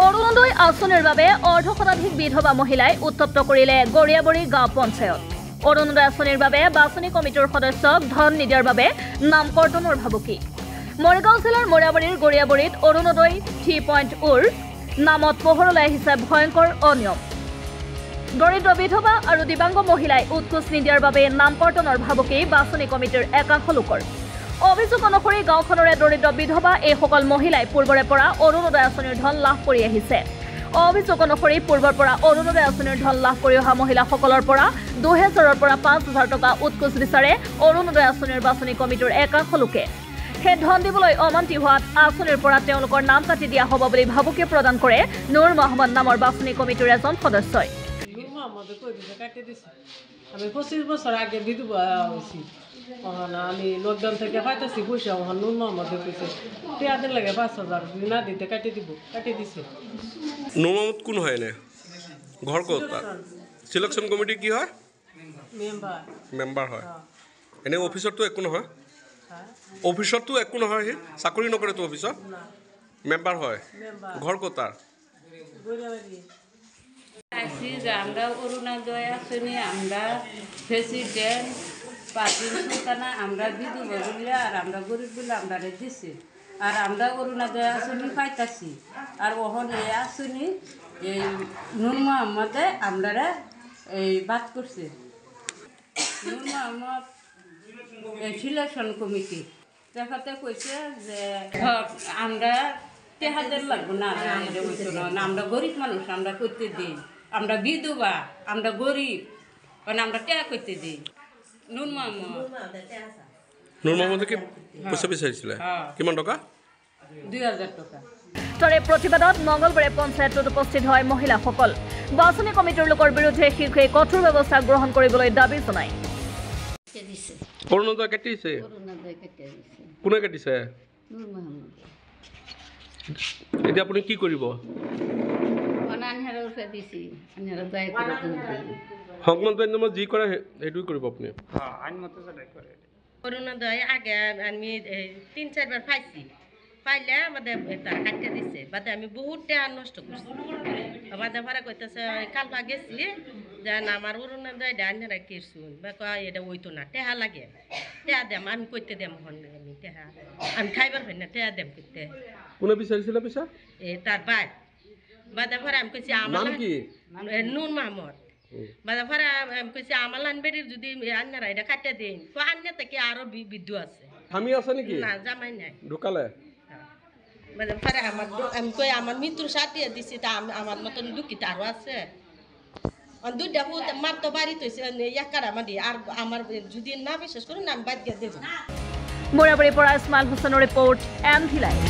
অৰুণোদয় আঁচনিৰ বাবে অৰ্ধশতাধিক বিধৱা মহিলাই উত্তপ্ত কৰিলে গৰিয়াবৰী গাঁও পঞ্চায়ত। অৰুণোদয় আঁচনিৰ বাবে বাছনি কমিটিৰ সদস্যক ধন নিদিয়াৰ বাবে নাম কৰ্তনৰ ভাবুকি। মৰিগাঁও জিলাৰ মৰিয়াবাৰীৰ গৰিয়াবৰীত অৰুণোদয় 3.0ৰ নামত পোহৰলৈ আহিছে ভয়ংকৰ অনিয়ম। দৰিদ্ৰ বিধৱা আৰু দিব্যাংগ মহিলাই উৎকোচ নিদিয়াৰ বাবে নাম কৰ্তনৰ ভাবুকি বাছনি কমিটিৰ একাংশ লোকৰ। অভিযোগ অনুসৰি গাঁওখনৰে দৰিদ্ৰ বিধৱা এইসকল মহিলাই পূৰ্বৰে পৰা অৰুণোদয় আঁচনিৰ ধন লাভ কৰি আহিছে। অভিযোগ অনুসৰি পূৰ্বৰ পৰা অৰুণোদয় আঁচনিৰ ধন লাভ কৰি অহা মহিলাসকলৰ পৰা 2000ৰ পৰা 5000 টকা উৎকোচ বিচাৰে অৰুণোদয় আঁচনিৰ বাছনি কমিটিৰ একাংশ লোকে। সেই ধন দিবলৈ অমান্তি হোৱাত আঁচনিৰ পৰা তেওঁলোকৰ নাম কাটি দিয়া হ'ব বুলি ভাবুকি প্ৰদান কৰে নুৰ মহম্মদ নামৰ বাছনি কমিটিৰ এজন সদস্যই। আমি 25 বছর আগে বিধবা হয়েছি, আমি লকডাউন থেকে পাইতেছি পয়সা, নুন মোহাম্মদ কইছে পেঁয়াজের লাগে 5000 না দিতে কাটি দিব, কাটি দিছে। নুর মোহাম্মদ কোন হয় এনে ঘর কোথা? সিলেকশন কমিটি কি হয়? মেম্বার হয়। এনে অফিসত তো একো নহয়, অফিসত তো একো নহয়, চাকরি নকৰে তো অফিসত, মেম্বার হয়। ঘর কোথার? আইসি যে আমরা অরুণোদয় আঁচনি, আমরা প্রেসিডেন্ট পার্টির সুলতানা, আমরা বিধবা বলে আর আমরা গরিব বলে আমরা দিছি, আর আমরা অরুণোদয় আঁচনি পাইতাছি। আর ওখান এই আঁচনি এই নুর মোহাম্মদে আমরা এই বাদ করছে। নুর মোহাম্মদ এই সিলেকশন কমিটি দেখাতে কইছে যে আমরা টেহাদের লাগবো না, আমরা গরিব মানুষ, আমরা করতে দিই, আমরা বিধবা, আমরা গরিব, মানে আমরা টেহা করতে দিই। নুর মোহাম্মদকে পইচা বিচাৰিছিল কিমান টকা? 2000 টাকা। তৰে প্ৰতিবাদত মঙলবাৰে পঞ্চায়তত উপস্থিত হয় মহিলাসকল। বাছনি কমিটিৰ লোকৰ বিৰুদ্ধে শীঘ্ৰে কঠোৰ ব্যৱস্থা গ্ৰহণ কৰিবলৈ দাবী জনায়। অৰুণোদয় কাটিছে? কোনে কাটিছে? এতিয়া আপুনি কি কৰিব? সংবাদ যি কৰে সেইটোৱে কৰিব আপুনি। অৰুণোদয় আগে আমি 3-4 বার পাইছি, পাইলে আমাদের তারা কাটিয়ে দিচ্ছে, বাদে আমি বহুত টাকা নষ্ট করছি। বাদে ভাড়া কইতেছে কালপা গেছি যে আমার অরুণোদয় ডাইনারা কিরছুন বা কয় এটা ওইতো না, টেহা লাগে, টেহা দেম, আমি কইতে দেম, আমি টেহা আমি খাইবার হয় না, টেহা দেম করতে। কোনে বিচাৰিছিল পইচা? তার বাই বাদে ভাড়া আমি কইছি আমার নুর মোহাম্মদ। বাদে ভাড়া আমি কইছি আমার লানবেরির যদি আন্নারা এটা কাটিয়ে দিন, তো আন্না থেকে আরো বিদ্যু আছে। আমি আছে নাকি? না, জামাই নাই। ঢুকালে? মানে পরে আমি কই আমার মৃত্যুর সাথে দিছি, তা আমার মতন দুঃখিত আরো আছে। দুইটা মার তো বাড়ি তৈছে একার আমার আর আমার যদি না বিশ্বাস করুন আমি বাদ দিয়ে দেবো। মৰিয়াবাৰীৰ পৰা ইছমাইল হুছেইনৰ ৰিপৰ্ট, এম ভি লাইভ।